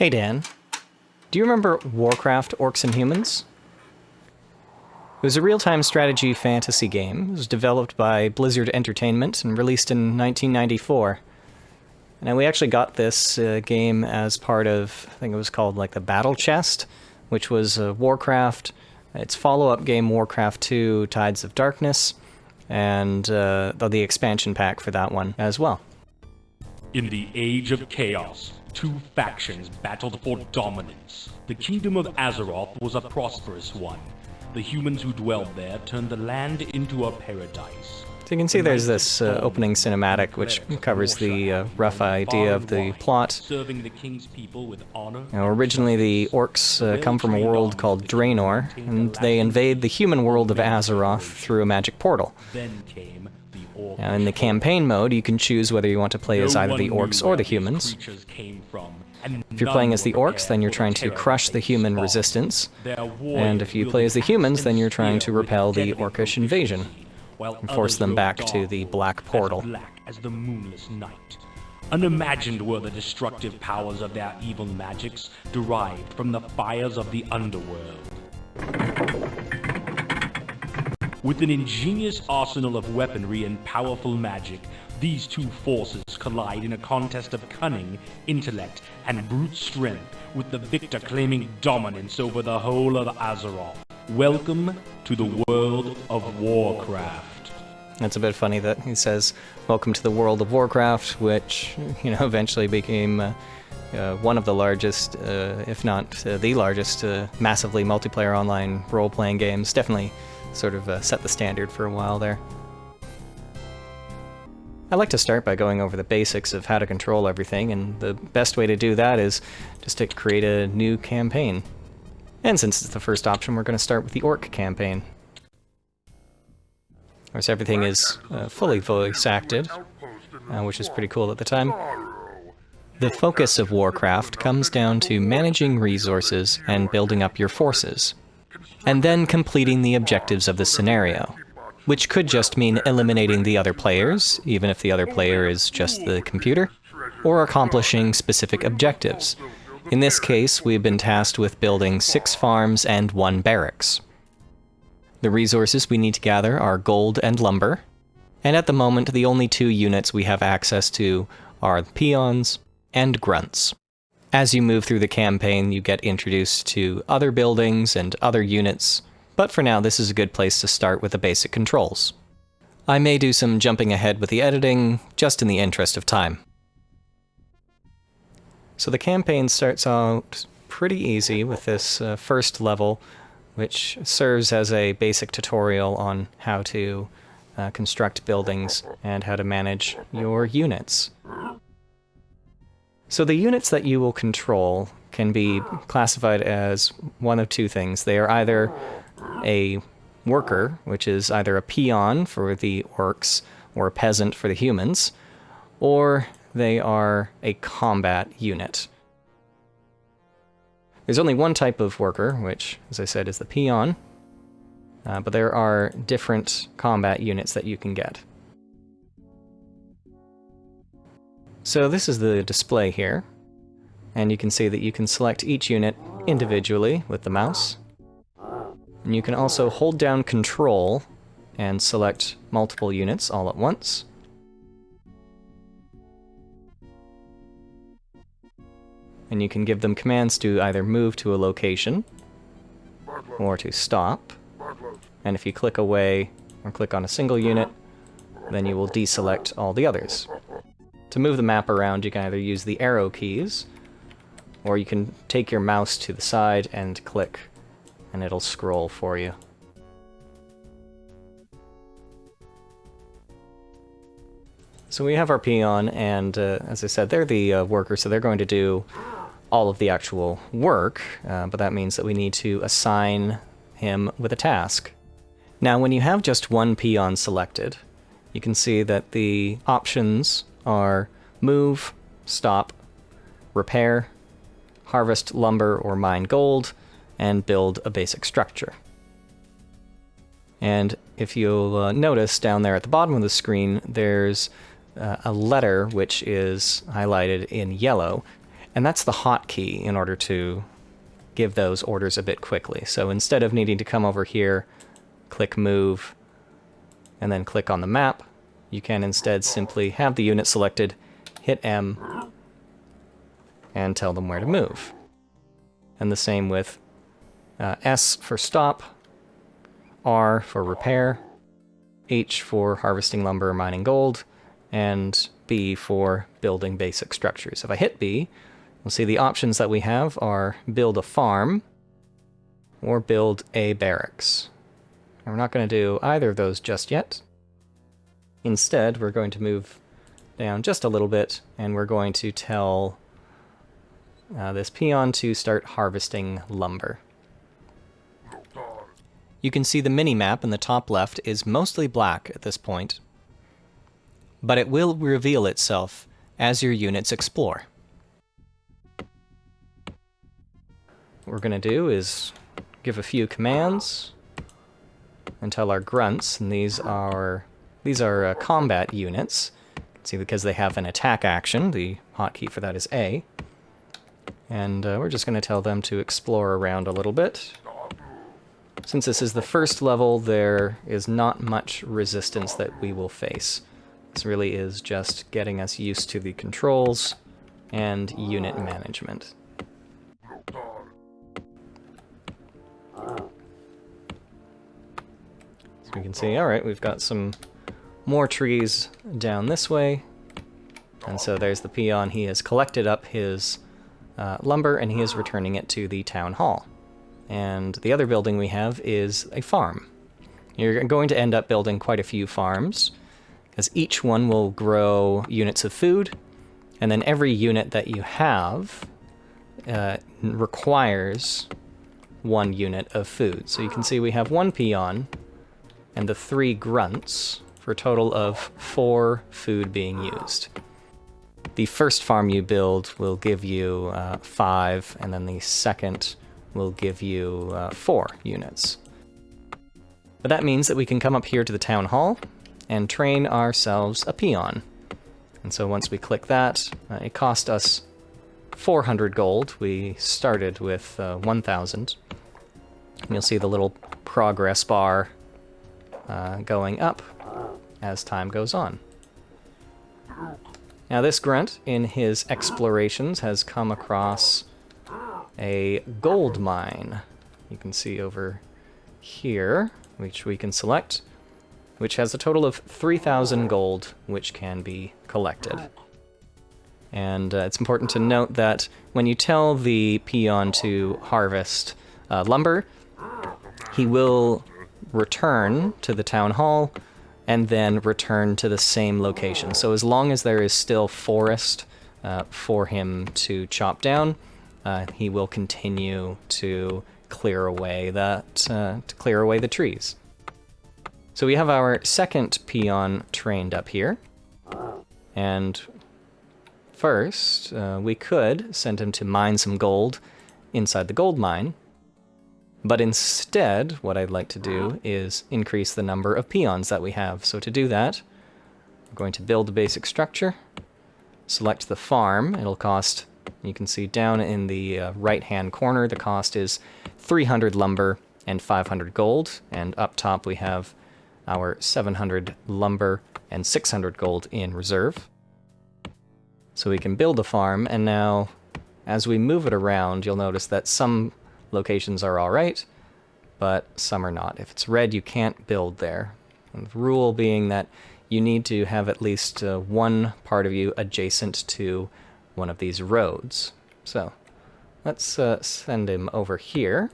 Hey Dan, do you remember Warcraft, Orcs and Humans? It was a real-time strategy fantasy game. It was developed by Blizzard Entertainment and released in 1994. And we actually got this game as part of, I think it was called like the Battle Chest, which was Warcraft, its follow-up game Warcraft 2, Tides of Darkness, and the expansion pack for that one as well. In the Age of Chaos, two factions battled for dominance. The kingdom of Azeroth was a prosperous one. The humans who dwelled there turned the land into a paradise. So you can see there's this opening cinematic which covers the rough idea of the plot. Serving the king's people with honor. Now, originally the orcs come from a world called Draenor, and they invade the human world of Azeroth through a magic portal. Then came the orcs. Now, in the campaign mode, you can choose whether you want to play as either the orcs or the humans. If you're playing as the orcs, then you're trying to crush the human resistance, and if you play as the humans, then you're trying to repel the orcish invasion and force them back to the black portal. As the moonless night. Unimagined were the destructive powers of their evil magics, derived from the fires of the underworld. With an ingenious arsenal of weaponry and powerful magic, these two forces collide in a contest of cunning, intellect, and brute strength, with the victor claiming dominance over the whole of Azeroth. Welcome to the world of Warcraft. It's a bit funny that he says, "Welcome to the world of Warcraft," which, eventually became one of the largest, if not the largest, massively multiplayer online role-playing games. Definitely sort of set the standard for a while there. I like to start by going over the basics of how to control everything, and the best way to do that is just to create a new campaign. And since it's the first option, we're going to start with the Orc campaign. Of course, everything is fully voice acted, which is pretty cool at the time. The focus of Warcraft comes down to managing resources and building up your forces, and then completing the objectives of the scenario, which could just mean eliminating the other players, even if the other player is just the computer, or accomplishing specific objectives. In this case, we've been tasked with building 6 farms and 1 barracks. The resources we need to gather are gold and lumber, and at the moment the only 2 units we have access to are peons and grunts. As you move through the campaign, you get introduced to other buildings and other units, but for now this is a good place to start with the basic controls. I may do some jumping ahead with the editing, just in the interest of time. So the campaign starts out pretty easy with this first level, which serves as a basic tutorial on how to construct buildings and how to manage your units. So the units that you will control can be classified as one of 2 things. They are either a worker, which is either a peon for the orcs or a peasant for the humans, or they are a combat unit. There's only one type of worker, which, as I said, is the peon, but there are different combat units that you can get. So this is the display here, and you can see that you can select each unit individually with the mouse, and you can also hold down Control and select multiple units all at once. And you can give them commands to either move to a location or to stop. And if you click away or click on a single unit, then you will deselect all the others. To move the map around, you can either use the arrow keys, or you can take your mouse to the side and click, and it'll scroll for you. So we have our peon, and as I said, they're the worker, so they're going to do all of the actual work, but that means that we need to assign him with a task. Now, when you have just one peon selected, you can see that the options are move, stop, repair, harvest lumber or mine gold, and build a basic structure. And if you'll notice down there at the bottom of the screen, there's a letter which is highlighted in yellow, And that's the hotkey in order to give those orders a bit quickly. So instead of needing to come over here, click move, and then click on the map, you can instead simply have the unit selected, hit M, and tell them where to move. And the same with S for stop, R for repair, H for harvesting lumber, mining gold, and B for building basic structures. If I hit B, we'll see the options that we have are build a farm or build a barracks. And we're not going to do either of those just yet. Instead, we're going to move down just a little bit, and we're going to tell this peon to start harvesting lumber. You can see the mini-map in the top left is mostly black at this point, but it will reveal itself as your units explore. What we're going to do is give a few commands and tell our grunts, and these are combat units. You can see because they have an attack action, the hotkey for that is A. And we're just going to tell them to explore around a little bit. Since this is the first level, there is not much resistance that we will face. This really is just getting us used to the controls and unit management. So we can see, alright, we've got some more trees down this way. And so there's the peon. He has collected up his lumber, and he is returning it to the town hall. And the other building we have is a farm. You're going to end up building quite a few farms, because each one will grow units of food, and then every unit that you have requires 1 unit of food. So you can see we have 1 peon and the 3 grunts for a total of 4 food being used. The first farm you build will give you 5, and then the second will give you 4 units. But that means that we can come up here to the town hall and train ourselves a peon. And so once we click that, it cost us 400 gold. We started with 1,000. And you'll see the little progress bar going up as time goes on. Now this grunt, in his explorations, has come across a gold mine. You can see over here, which we can select, which has a total of 3,000 gold, which can be collected. And it's important to note that when you tell the peon to harvest lumber, he will return to the town hall and then return to the same location. So as long as there is still forest for him to chop down, he will continue to clear away the trees. So we have our second peon trained up here, and first we could send him to mine some gold inside the gold mine, but instead what I'd like to do is increase the number of peons that we have. So to do that, I'm going to build a basic structure, select the farm. It'll cost, you can see down in the right-hand corner, the cost is 300 lumber and 500 gold, and up top we have our 700 lumber and 600 gold in reserve. So we can build a farm, and now as we move it around, you'll notice that some locations are alright, but some are not. If it's red, you can't build there. And the rule being that you need to have at least one part of you adjacent to one of these roads. So let's send him over here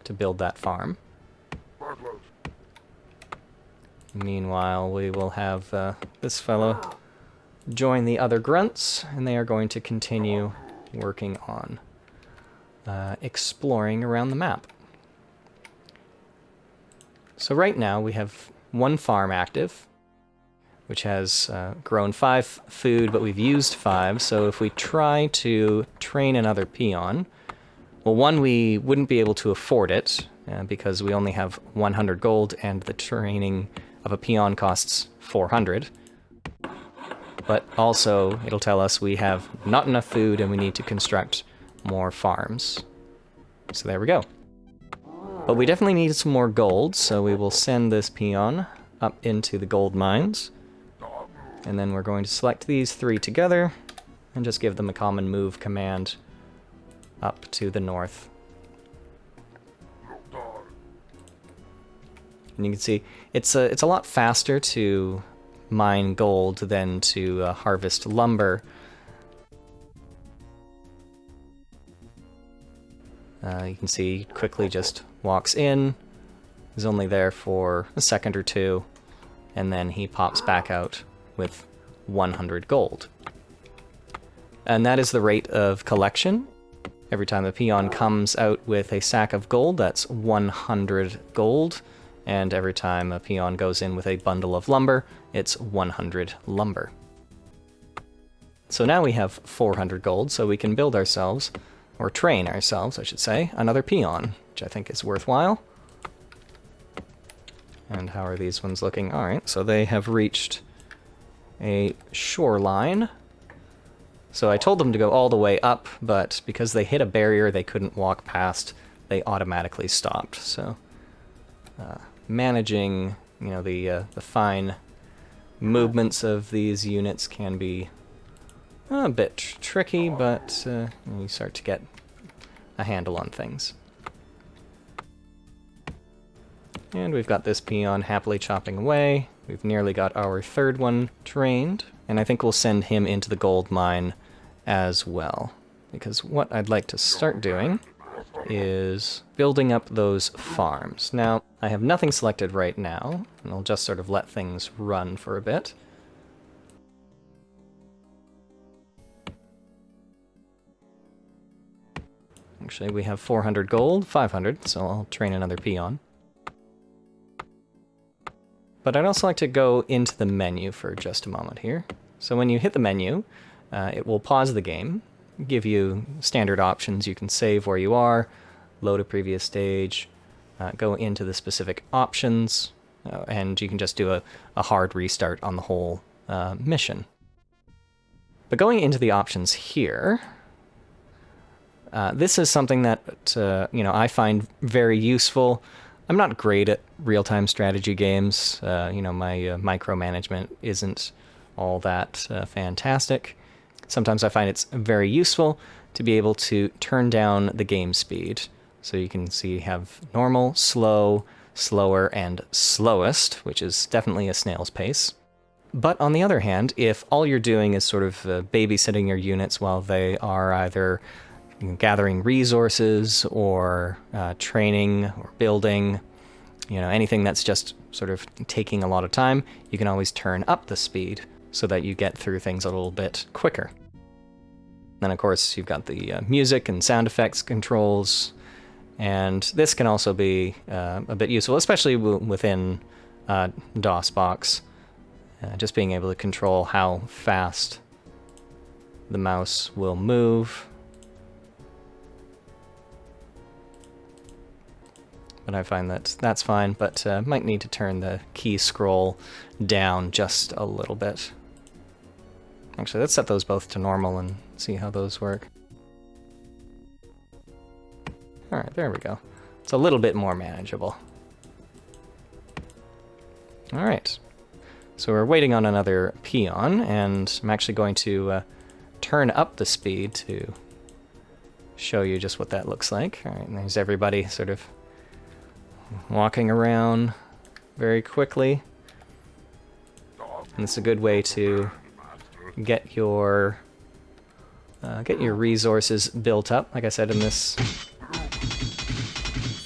to build that farm. Meanwhile, we will have this fellow join the other grunts, and they are going to continue working on exploring around the map. So right now we have 1 farm active, which has grown 5 food, but we've used 5. So if we try to train another peon, well, 1, we wouldn't be able to afford it because we only have 100 gold, and the training of a peon costs 400. but also it'll tell us we have not enough food and we need to construct more farms. So there we go. But we definitely need some more gold, so we will send this peon up into the gold mines. And then we're going to select these three together and just give them a common move command up to the north. And you can see it's a lot faster to mine gold than to harvest lumber. You can see he quickly just walks in, is only there for a second or two, and then he pops back out with 100 gold. And that is the rate of collection. Every time a peon comes out with a sack of gold, that's 100 gold. And every time a peon goes in with a bundle of lumber, it's 100 lumber. So now we have 400 gold, so we can build ourselves, or train ourselves, I should say, another peon, which I think is worthwhile. And how are these ones looking? Alright, so they have reached a shoreline. So I told them to go all the way up, but because they hit a barrier they couldn't walk past, they automatically stopped. So managing, you know, the fine movements of these units can be a bit tricky, but you start to get a handle on things. And we've got this peon happily chopping away. We've nearly got our third one trained, and I think we'll send him into the gold mine as well. Because what I'd like to start doing is building up those farms. Now, I have nothing selected right now, and I'll just sort of let things run for a bit. Actually, we have 400 gold, 500, so I'll train another peon. But I'd also like to go into the menu for just a moment here. So when you hit the menu, it will pause the game, give you standard options. You can save where you are, load a previous stage, go into the specific options, and you can just do a hard restart on the whole mission. But going into the options here, this is something that I find very useful. I'm not great at real-time strategy games. My micromanagement isn't all that fantastic. Sometimes I find it's very useful to be able to turn down the game speed. So you can see you have normal, slow, slower, and slowest, which is definitely a snail's pace. But on the other hand, if all you're doing is sort of babysitting your units while they are either gathering resources or training or building, anything that's just sort of taking a lot of time, you can always turn up the speed so that you get through things a little bit quicker. Then of course you've got the music and sound effects controls, and this can also be a bit useful, especially within DOSBox, just being able to control how fast the mouse will move. But I find that that's fine, but might need to turn the key scroll down just a little bit. Actually, let's set those both to normal and see how those work. Alright, there we go. It's a little bit more manageable. Alright, so we're waiting on another peon, and I'm actually going to turn up the speed to show you just what that looks like. Alright, and there's everybody sort of walking around very quickly. And it's a good way to get your resources built up. Like I said, in this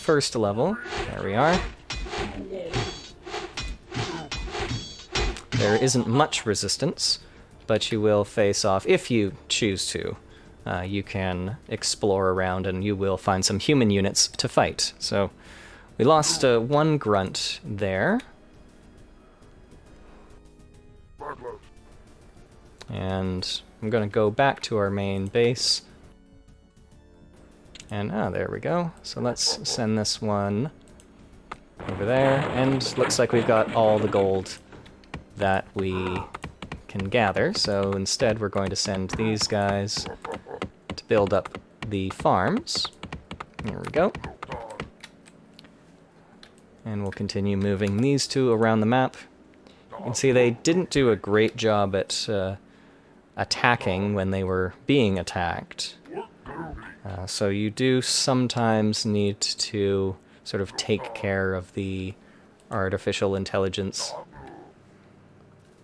first level, there we are. There isn't much resistance, but you will face off, if you choose to. You can explore around and you will find some human units to fight. So we lost one grunt there. And I'm going to go back to our main base. And, there we go. So let's send this one over there. And looks like we've got all the gold that we can gather, so instead we're going to send these guys to build up the farms. There we go. And we'll continue moving these two around the map. You can see they didn't do a great job at attacking when they were being attacked. So you do sometimes need to sort of take care of the artificial intelligence.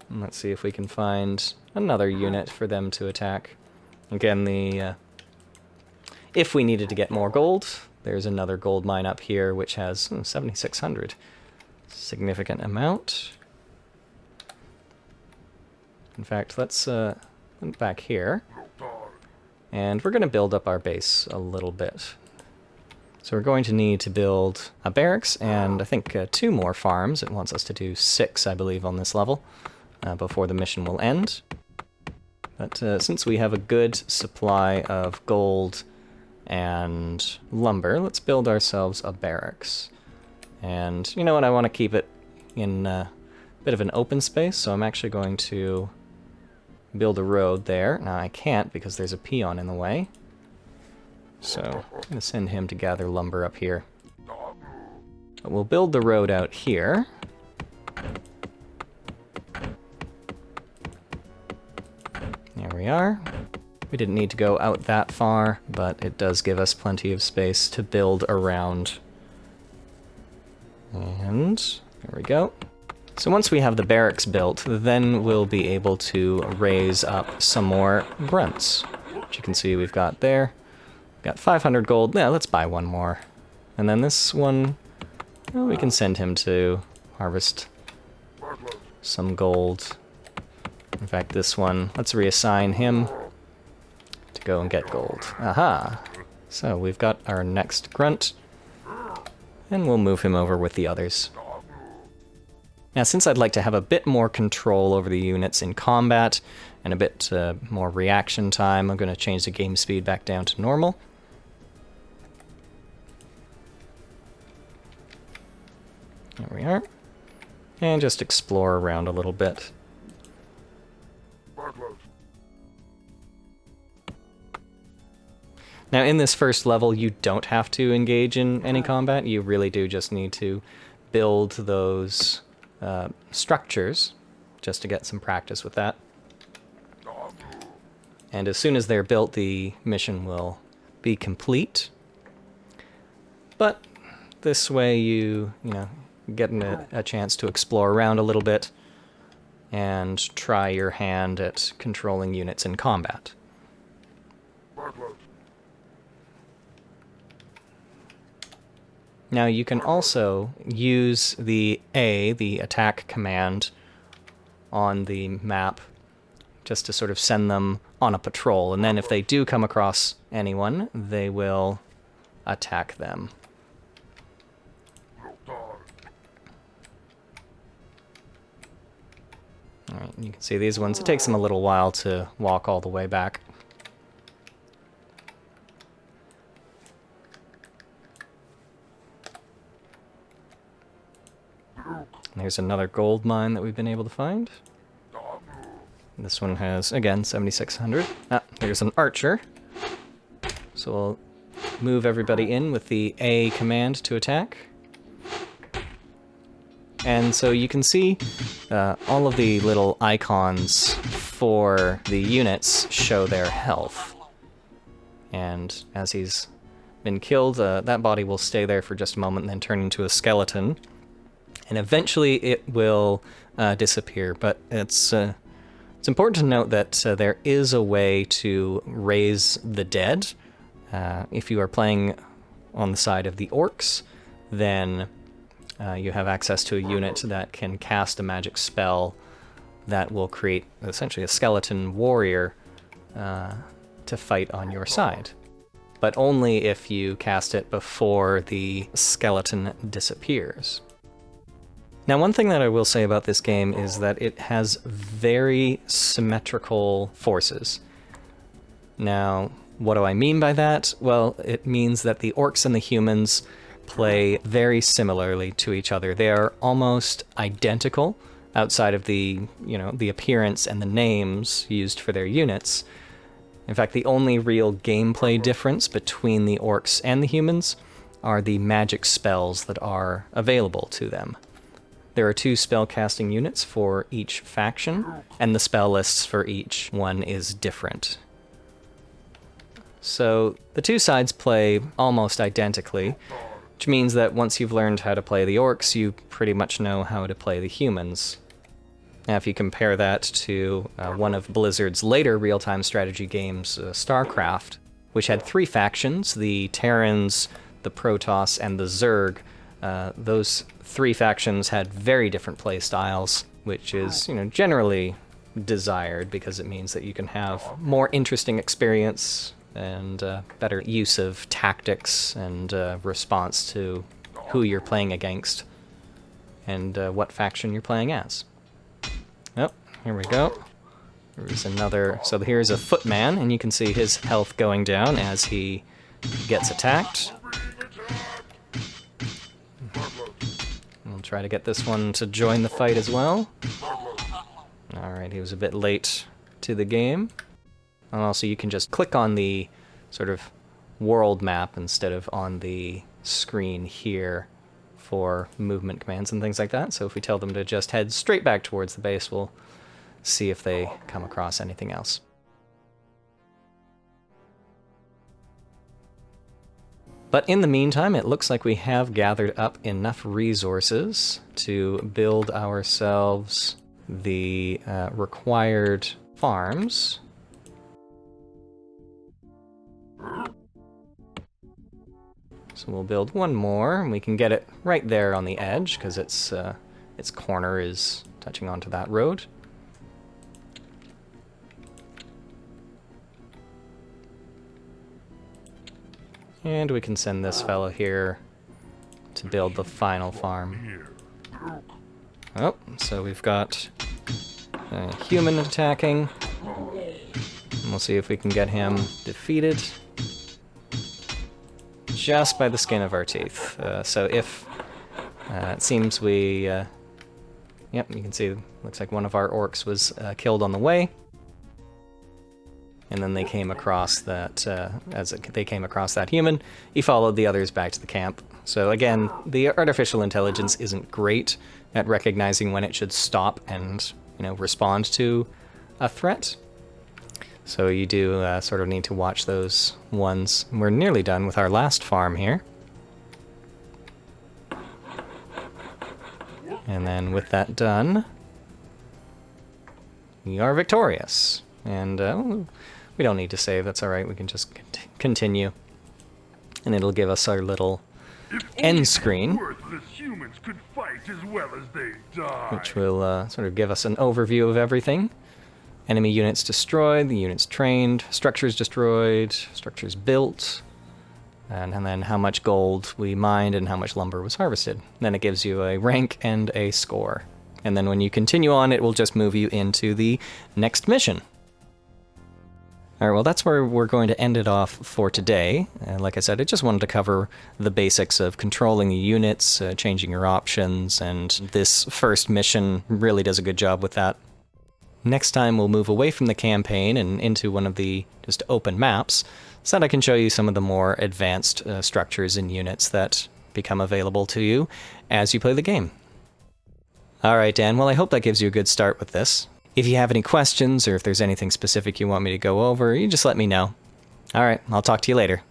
And let's see if we can find another unit for them to attack. Again, if we needed to get more gold, there's another gold mine up here which has 7,600. Significant amount. In fact, let's back here. And we're going to build up our base a little bit. So we're going to need to build a barracks and I think 2 more farms. It wants us to do 6, I believe, on this level before the mission will end. But since we have a good supply of gold and lumber, let's build ourselves a barracks. And you know what, I want to keep it in a bit of an open space, so I'm actually going to build a road there. Now I can't because there's a peon in the way. So I'm going to send him to gather lumber up here. But we'll build the road out here. There we are. We didn't need to go out that far, but it does give us plenty of space to build around. And there we go. So once we have the barracks built, then we'll be able to raise up some more grunts. Which you can see we've got there. We've got 500 gold. Yeah, let's buy one more. And then this one, well, we can send him to harvest some gold. In fact, this one, let's reassign him to go and get gold. Aha! So we've got our next grunt, and we'll move him over with the others. Now, since I'd like to have a bit more control over the units in combat and a bit more reaction time, I'm going to change the game speed back down to normal. There we are. And just explore around a little bit. Now, in this first level, you don't have to engage in any combat. You really do just need to build those structures just to get some practice with that. And as soon as they're built, the mission will be complete. But this way you get a chance to explore around a little bit and try your hand at controlling units in combat. Now you can also use the attack command on the map, just to sort of send them on a patrol, and then if they do come across anyone, they will attack them. Alright, you can see these ones, it takes them a little while to walk all the way back. There's another gold mine that we've been able to find. This one has, again, 7,600. Ah, there's an archer. So we'll move everybody in with the A command to attack. And so you can see all of the little icons for the units show their health. And as he's been killed, that body will stay there for just a moment and then turn into a skeleton. And eventually it will disappear, but it's important to note that there is a way to raise the dead. If you are playing on the side of the orcs, then you have access to a unit that can cast a magic spell that will create essentially a skeleton warrior to fight on your side. But only if you cast it before the skeleton disappears. Now, one thing that I will say about this game is that it has very symmetrical forces. Now, what do I mean by that? Well, it means that the orcs and the humans play very similarly to each other. They are almost identical. outside of the, the appearance and the names used for their units. In fact, the only real gameplay difference between the orcs and the humans are the magic spells that are available to them. There are 2 spellcasting units for each faction, and the spell lists for each one is different. So the 2 sides play almost identically, which means that once you've learned how to play the orcs, you pretty much know how to play the humans. Now, if you compare that to one of Blizzard's later real-time strategy games, StarCraft, which had 3 factions, the Terrans, the Protoss, and the Zerg, those 3 factions had very different play styles, which is, generally desired because it means that you can have more interesting experience and better use of tactics and response to who you're playing against and what faction you're playing as. Oh, here we go. There's another... So here's a footman, and you can see his health going down as he gets attacked. We'll try to get this one to join the fight as well. Alright, he was a bit late to the game. And also you can just click on the sort of world map instead of on the screen here for movement commands and things like that. So if we tell them to just head straight back towards the base, we'll see if they come across anything else. But in the meantime, it looks like we have gathered up enough resources to build ourselves the required farms. So we'll build one more, and we can get it right there on the edge, because its corner is touching onto that road. And we can send this fellow here to build the final farm. Oh, so we've got a human attacking. And we'll see if we can get him defeated just by the skin of our teeth. So if it seems we... yep, you can see, looks like one of our orcs was killed on the way. And then they came across that, they came across that human, he followed the others back to the camp. So again, the artificial intelligence isn't great at recognizing when it should stop and, respond to a threat. So you do sort of need to watch those ones. We're nearly done with our last farm here. And then with that done, we are victorious. And we don't need to save, that's alright, we can just continue. And it'll give us our little end screen, which will sort of give us an overview of everything. Enemy units destroyed, the units trained, structures destroyed, structures built, and then how much gold we mined and how much lumber was harvested. Then it gives you a rank and a score. And then when you continue on, it will just move you into the next mission. Alright, well that's where we're going to end it off for today. Like I said, I just wanted to cover the basics of controlling the units, changing your options, and this first mission really does a good job with that. Next time we'll move away from the campaign and into one of the just open maps, so that I can show you some of the more advanced structures and units that become available to you as you play the game. Alright Dan, well I hope that gives you a good start with this. If you have any questions or if there's anything specific you want me to go over, you just let me know. Alright, I'll talk to you later.